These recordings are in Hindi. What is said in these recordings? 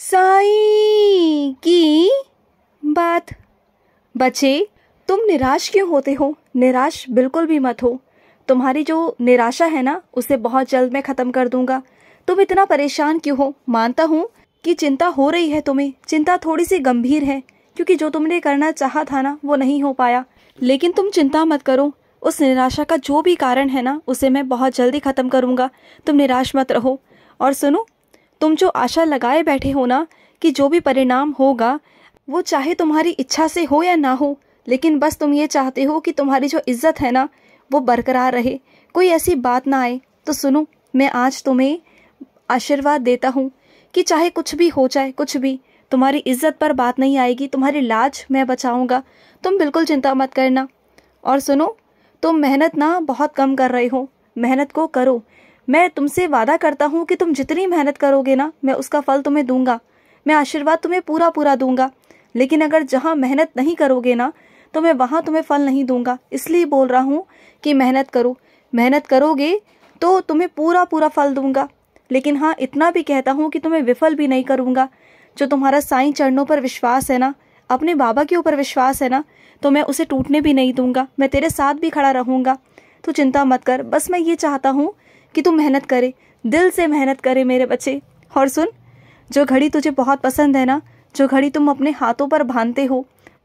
साईं की बात। बच्चे, तुम निराश क्यों होते हो? निराश बिल्कुल भी मत हो। तुम्हारी जो निराशा है ना, उसे बहुत जल्द मैं ख़त्म कर दूंगा। तुम इतना परेशान क्यों हो? मानता हूँ कि चिंता हो रही है तुम्हें। चिंता थोड़ी सी गंभीर है, क्योंकि जो तुमने करना चाहा था ना, वो नहीं हो पाया। लेकिन तुम चिंता मत करो। उस निराशा का जो भी कारण है ना, उसे मैं बहुत जल्दी ख़त्म करूँगा। तुम निराश मत रहो। और सुनो, तुम जो आशा लगाए बैठे हो ना कि जो भी परिणाम होगा वो चाहे तुम्हारी इच्छा से हो या ना हो, लेकिन बस तुम ये चाहते हो कि तुम्हारी जो इज्जत है ना वो बरकरार रहे, कोई ऐसी बात ना आए। तो सुनो, मैं आज तुम्हें आशीर्वाद देता हूँ कि चाहे कुछ भी हो जाए, कुछ भी, तुम्हारी इज्जत पर बात नहीं आएगी। तुम्हारी लाज मैं बचाऊंगा। तुम बिल्कुल चिंता मत करना। और सुनो, तुम मेहनत ना बहुत कम कर रहे हो। मेहनत को करो। मैं तुमसे वादा करता हूँ कि तुम जितनी मेहनत करोगे ना, मैं उसका फल तुम्हें दूंगा। मैं आशीर्वाद तुम्हें पूरा पूरा दूंगा। लेकिन अगर जहाँ मेहनत नहीं करोगे ना, तो मैं वहाँ तुम्हें फल नहीं दूंगा। इसलिए बोल रहा हूँ कि मेहनत करो। मेहनत करोगे तो तुम्हें पूरा पूरा फल दूंगा। लेकिन हाँ, इतना भी कहता हूँ कि तुम्हें विफल भी नहीं करूँगा। जो तुम्हारा साईं चरणों पर विश्वास है ना, अपने बाबा के ऊपर विश्वास है ना, तो मैं उसे टूटने भी नहीं दूंगा। मैं तेरे साथ भी खड़ा रहूँगा। तो चिंता मत कर। बस मैं ये चाहता हूँ कि तुम मेहनत करे, दिल से मेहनत करे मेरे बच्चे। और सुन, जो घड़ी तुझे बहुत पसंद है ना, जो घड़ी तुम अपने हाथों पर बांधते हो,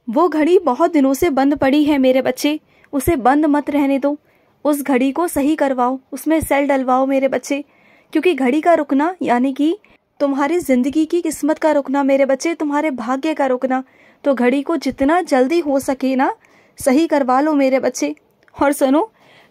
वो घड़ी बहुत दिनों से बंद पड़ी है मेरे बच्चे। उसे बंद मत रहने दो। उस घड़ी को सही करवाओ, उसमें सेल डलवाओ मेरे बच्चे। क्योंकि घड़ी का रुकना यानी कि तुम्हारी जिंदगी की किस्मत का रुकना मेरे बच्चे, तुम्हारे भाग्य का रुकना। तो घड़ी को जितना जल्दी हो सके ना, सही करवा लो मेरे बच्चे। और सुनो,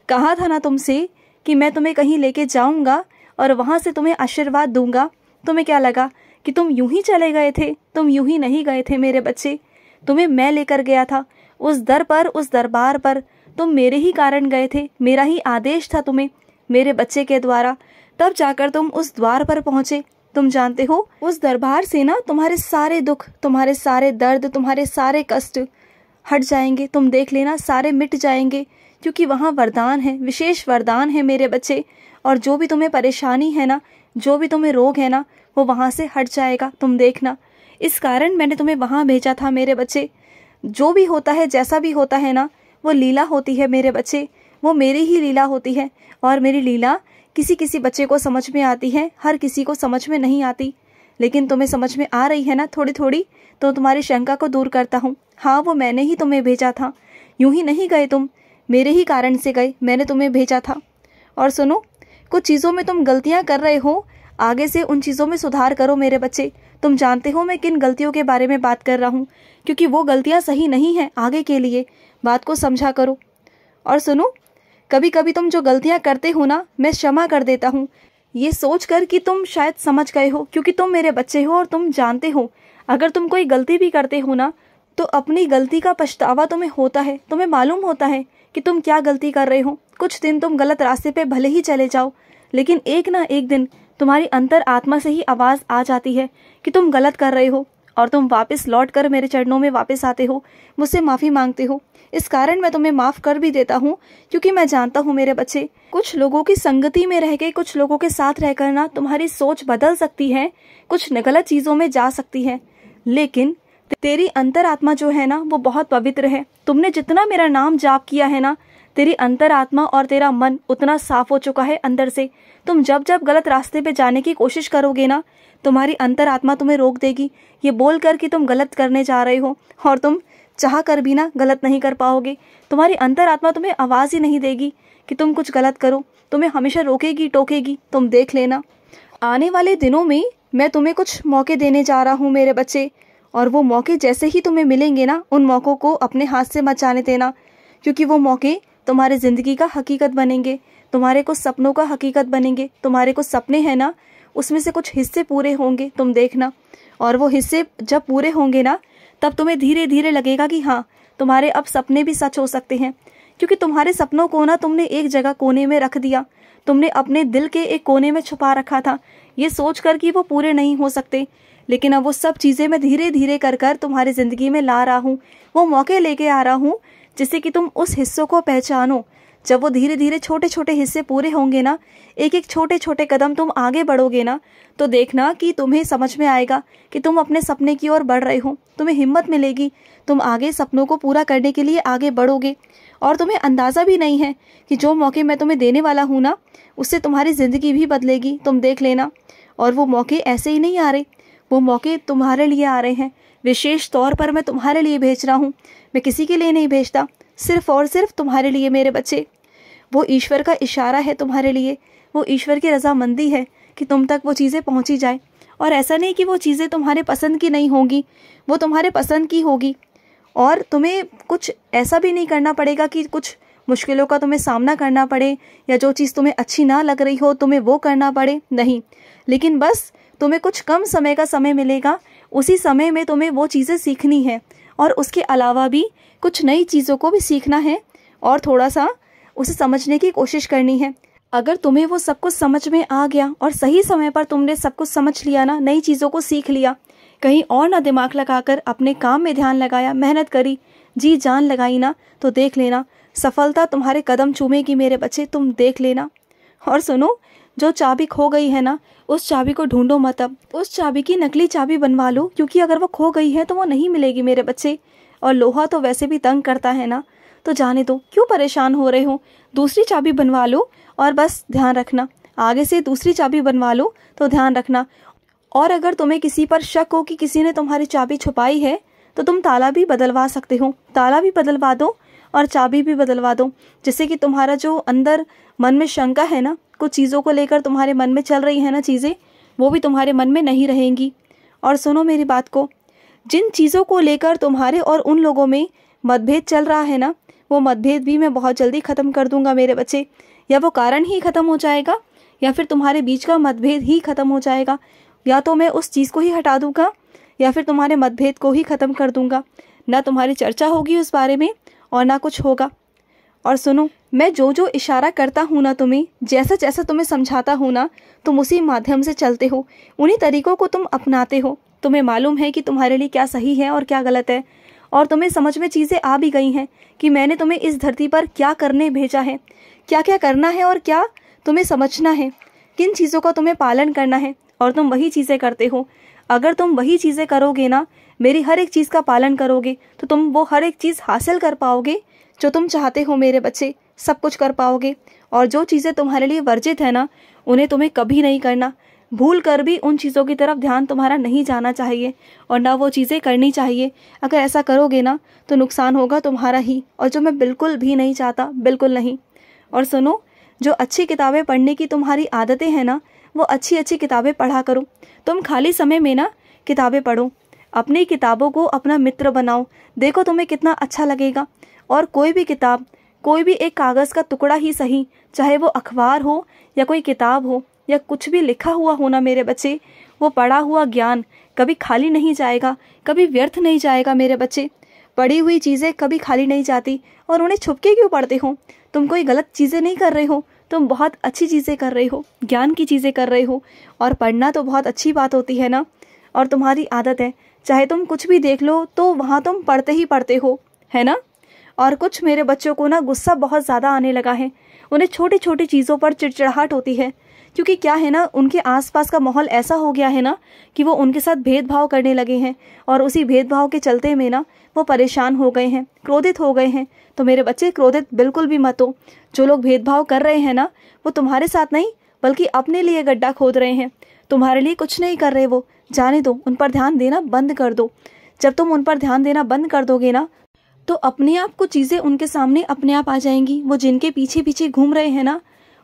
कहा था ना तुमसे कि मैं तुम्हें कहीं लेके जाऊंगा और वहां से तुम्हें आशीर्वाद दूंगा। तुम्हें क्या लगा कि तुम यूं ही चले गए थे? तुम यूं ही नहीं गए थे मेरे बच्चे। तुम्हें मैं लेकर गया था उस दर पर, उस दरबार पर। तुम मेरे ही कारण गए थे, मेरा ही आदेश था तुम्हें, मेरे बच्चे के द्वारा। तब जाकर तुम उस द्वार पर पहुंचे। तुम जानते हो, उस दरबार से ना तुम्हारे सारे दुख, तुम्हारे सारे दर्द, तुम्हारे सारे कष्ट हट जाएंगे। तुम देख लेना, सारे मिट जाएंगे। क्योंकि वहाँ वरदान है, विशेष वरदान है मेरे बच्चे। और जो भी तुम्हें परेशानी है ना, जो भी तुम्हें रोग है ना, वो वहाँ से हट जाएगा। तुम देखना, इस कारण मैंने तुम्हें वहाँ भेजा था मेरे बच्चे। जो भी होता है, जैसा भी होता है ना, वो लीला होती है मेरे बच्चे। वो मेरी ही लीला होती है। और मेरी लीला किसी किसी बच्चे को समझ में आती है, हर किसी को समझ में नहीं आती। लेकिन तुम्हें समझ में आ रही है ना थोड़ी थोड़ी, तो तुम्हारी शंका को दूर करता हूँ। हाँ, वो मैंने ही तुम्हें भेजा था। यूं ही नहीं गए तुम, मेरे ही कारण से गए। मैंने तुम्हें भेजा था। और सुनो, कुछ चीज़ों में तुम गलतियां कर रहे हो, आगे से उन चीज़ों में सुधार करो मेरे बच्चे। तुम जानते हो मैं किन गलतियों के बारे में बात कर रहा हूँ, क्योंकि वो गलतियां सही नहीं हैं आगे के लिए। बात को समझा करो। और सुनो, कभी कभी तुम जो गलतियां करते हो ना, मैं क्षमा कर देता हूँ, ये सोच कर कि तुम शायद समझ गए हो, क्योंकि तुम मेरे बच्चे हो और तुम जानते हो अगर तुम कोई गलती भी करते हो ना, तो अपनी गलती का पछतावा तुम्हें होता है। तुम्हें मालूम होता है कि तुम क्या गलती कर रहे हो। कुछ दिन तुम गलत रास्ते पे भले ही चले जाओ, लेकिन एक ना एक दिन तुम्हारी अंतर आत्मा से ही आवाज़ आ जाती है कि तुम गलत कर रहे हो, और तुम वापस लौट कर मेरे चरणों में वापस आते हो, मुझसे माफ़ी मांगते हो। इस कारण मैं तुम्हें माफ़ कर भी देता हूँ, क्योंकि मैं जानता हूँ मेरे बच्चे, कुछ लोगों की संगति में रह के, कुछ लोगों के साथ रहकर ना तुम्हारी सोच बदल सकती है, कुछ गलत चीज़ों में जा सकती है। लेकिन तेरी अंतरात्मा जो है ना, वो बहुत पवित्र है। तुमने जितना मेरा नाम जाप किया है ना, तेरी अंतरात्मा और तेरा मन उतना साफ हो चुका है अंदर से। तुम जब जब गलत रास्ते पे जाने की कोशिश करोगे ना, तुम्हारी अंतरात्मा तुम्हें रोक देगी, ये बोल कर कि तुम गलत करने जा रहे हो। और तुम चाह कर भी ना गलत नहीं कर पाओगे। तुम्हारी अंतरात्मा तुम्हें आवाज़ ही नहीं देगी कि तुम कुछ गलत करो, तुम्हें हमेशा रोकेगी, टोकेगी। तुम देख लेना, आने वाले दिनों में मैं तुम्हें कुछ मौके देने जा रहा हूँ मेरे बच्चे। और वो मौके जैसे ही तुम्हें मिलेंगे ना, उन मौक़ों को अपने हाथ से मत जाने देना, क्योंकि वो मौके तुम्हारे ज़िंदगी का हकीकत बनेंगे, तुम्हारे कुछ सपनों का हकीकत बनेंगे। तुम्हारे कुछ सपने हैं ना, उसमें से कुछ हिस्से पूरे होंगे, तुम देखना। और वो हिस्से जब पूरे होंगे ना, तब तुम्हें धीरे धीरे लगेगा कि हाँ, तुम्हारे अब सपने भी सच हो सकते हैं। क्योंकि तुम्हारे सपनों को ना तुमने एक जगह कोने में रख दिया, तुमने अपने दिल के एक कोने में छुपा रखा था, ये सोच कर कि वो पूरे नहीं हो सकते। लेकिन अब वो सब चीज़ें मैं धीरे धीरे कर कर तुम्हारी ज़िंदगी में ला रहा हूँ, वो मौके लेके आ रहा हूँ, जिससे कि तुम उस हिस्सों को पहचानो। जब वो धीरे धीरे छोटे छोटे हिस्से पूरे होंगे ना, एक एक छोटे छोटे कदम तुम आगे बढ़ोगे ना, तो देखना कि तुम्हें समझ में आएगा कि तुम अपने सपने की ओर बढ़ रहे हो, तुम्हें हिम्मत मिलेगी, तुम आगे सपनों को पूरा करने के लिए आगे बढ़ोगे। और तुम्हें अंदाज़ा भी नहीं है कि जो मौके मैं तुम्हें देने वाला हूँ ना, उससे तुम्हारी ज़िंदगी भी बदलेगी, तुम देख लेना। और वो मौके ऐसे ही नहीं आ रहे, वो मौके तुम्हारे लिए आ रहे हैं, विशेष तौर पर मैं तुम्हारे लिए भेज रहा हूँ। मैं किसी के लिए नहीं भेजता, सिर्फ़ और सिर्फ तुम्हारे लिए मेरे बच्चे। वो ईश्वर का इशारा है तुम्हारे लिए, वो ईश्वर की रज़ामंदी है कि तुम तक वो चीज़ें पहुँची जाए। और ऐसा नहीं कि वो चीज़ें तुम्हारे पसंद की नहीं होंगी, वो तुम्हारे पसंद की होगी। और तुम्हें कुछ ऐसा भी नहीं करना पड़ेगा कि कुछ मुश्किलों का तुम्हें सामना करना पड़े, या जो चीज़ तुम्हें अच्छी ना लग रही हो तुम्हें वो करना पड़े, नहीं। लेकिन बस तुम्हें कुछ कम समय का समय मिलेगा, उसी समय में तुम्हें वो चीज़ें सीखनी है, और उसके अलावा भी कुछ नई चीज़ों को भी सीखना है और थोड़ा सा उसे समझने की कोशिश करनी है। अगर तुम्हें वो सब कुछ समझ में आ गया और सही समय पर तुमने सब कुछ समझ लिया ना, नई चीज़ों को सीख लिया, कहीं और ना दिमाग लगाकर अपने काम में ध्यान लगाया, मेहनत करी, जी जान लगाई ना, तो देख लेना सफलता तुम्हारे कदम चूमेगी मेरे बच्चे, तुम देख लेना। और सुनो, जो चाबी खो गई है ना, उस चाबी को ढूंढो मत, अब उस चाबी की नकली चाबी बनवा लो, क्योंकि अगर वो खो गई है तो वो नहीं मिलेगी मेरे बच्चे। और लोहा तो वैसे भी तंग करता है ना, तो जाने दो, क्यों परेशान हो रहे हो, दूसरी चाबी बनवा लो। और बस ध्यान रखना, आगे से दूसरी चाबी बनवा लो तो ध्यान रखना। और अगर तुम्हें किसी पर शक हो कि किसी ने तुम्हारी चाबी छुपाई है, तो तुम ताला भी बदलवा सकते हो, ताला भी बदलवा दो और चाबी भी बदलवा दो, जिससे कि तुम्हारा जो अंदर मन में शंका है ना, कुछ चीज़ों को लेकर तुम्हारे मन में चल रही है ना चीज़ें, वो भी तुम्हारे मन में नहीं रहेंगी। और सुनो मेरी बात को, जिन चीज़ों को लेकर तुम्हारे और उन लोगों में मतभेद चल रहा है ना, वो मतभेद भी मैं बहुत जल्दी ख़त्म कर दूंगा मेरे बच्चे। या वो कारण ही ख़त्म हो जाएगा, या फिर तुम्हारे बीच का मतभेद ही ख़त्म हो जाएगा। या तो मैं उस चीज़ को ही हटा दूंगा, या फिर तुम्हारे मतभेद को ही ख़त्म कर दूंगा। ना तुम्हारी चर्चा होगी उस बारे में और ना कुछ होगा। और सुनो, मैं जो जो इशारा करता हूँ ना तुम्हें, जैसा जैसा तुम्हें समझाता हूँ ना, तुम उसी माध्यम से चलते हो, उन्हीं तरीक़ों को तुम अपनाते हो। तुम्हें मालूम है कि तुम्हारे लिए क्या सही है और क्या गलत है, और तुम्हें समझ में चीज़ें आ भी गई हैं कि मैंने तुम्हें इस धरती पर क्या करने भेजा है, क्या क्या करना है और क्या तुम्हें समझना है, किन चीज़ों का तुम्हें पालन करना है, और तुम वही चीज़ें करते हो। अगर तुम वही चीज़ें करोगे ना, मेरी हर एक चीज़ का पालन करोगे, तो तुम वो हर एक चीज़ हासिल कर पाओगे जो तुम चाहते हो मेरे बच्चे, सब कुछ कर पाओगे। और जो चीज़ें तुम्हारे लिए वर्जित है ना, उन्हें तुम्हें कभी नहीं करना, भूल कर भी उन चीज़ों की तरफ ध्यान तुम्हारा नहीं जाना चाहिए और ना वो चीज़ें करनी चाहिए। अगर ऐसा करोगे ना तो नुकसान होगा तुम्हारा ही, और जो मैं बिल्कुल भी नहीं चाहता, बिल्कुल नहीं। और सुनो, जो अच्छी किताबें पढ़ने की तुम्हारी आदतें हैं ना, वो अच्छी अच्छी किताबें पढ़ा करो। तुम खाली समय में ना किताबें पढ़ो, अपनी किताबों को अपना मित्र बनाओ, देखो तुम्हें कितना अच्छा लगेगा। और कोई भी किताब, कोई भी एक कागज़ का टुकड़ा ही सही, चाहे वो अखबार हो या कोई किताब हो या कुछ भी लिखा हुआ हो ना मेरे बच्चे, वो पढ़ा हुआ ज्ञान कभी खाली नहीं जाएगा, कभी व्यर्थ नहीं जाएगा मेरे बच्चे। पढ़ी हुई चीज़ें कभी खाली नहीं जाती। और उन्हें छुपके क्यों पढ़ते हो? तुम कोई गलत चीज़ें नहीं कर रहे हो, तुम बहुत अच्छी चीज़ें कर रहे हो, ज्ञान की चीज़ें कर रहे हो। और पढ़ना तो बहुत अच्छी बात होती है ना, और तुम्हारी आदत है, चाहे तुम कुछ भी देख लो तो वहाँ तुम पढ़ते ही पढ़ते हो, है ना। और कुछ मेरे बच्चों को ना गुस्सा बहुत ज़्यादा आने लगा है, उन्हें छोटी छोटी चीज़ों पर चिड़चिड़ाहट होती है, क्योंकि क्या है ना, उनके आसपास का माहौल ऐसा हो गया है ना कि वो उनके साथ भेदभाव करने लगे हैं, और उसी भेदभाव के चलते में ना वो परेशान हो गए हैं, क्रोधित हो गए हैं। तो मेरे बच्चे, क्रोधित बिल्कुल भी मत हो। जो लोग भेदभाव कर रहे हैं ना, वो तुम्हारे साथ नहीं बल्कि अपने लिए गड्ढा खोद रहे हैं, तुम्हारे लिए कुछ नहीं कर रहे। वो जाने दो, उन पर ध्यान देना बंद कर दो। जब तुम उन पर ध्यान देना बंद कर दोगे ना, तो अपने आप को चीज़ें उनके सामने अपने आप आ जाएंगी। वो जिनके पीछे पीछे घूम रहे हैं ना,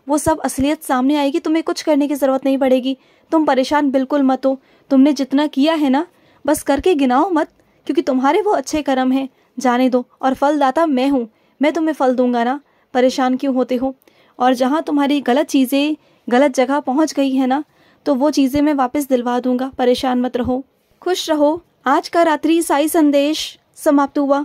वो सब असलियत सामने आएगी, तुम्हें कुछ करने की ज़रूरत नहीं पड़ेगी। तुम परेशान बिल्कुल मत हो, तुमने जितना किया है ना बस करके गिनाओ मत, क्योंकि तुम्हारे वो अच्छे कर्म हैं। जाने दो, और फलदाता मैं हूँ, मैं तुम्हें फल दूंगा ना, परेशान क्यों होते हो। और जहाँ तुम्हारी गलत चीज़ें गलत जगह पहुँच गई है ना, तो वो चीज़ें मैं वापस दिलवा दूंगा, परेशान मत रहो, खुश रहो। आज का रात्रि साई संदेश समाप्त हुआ।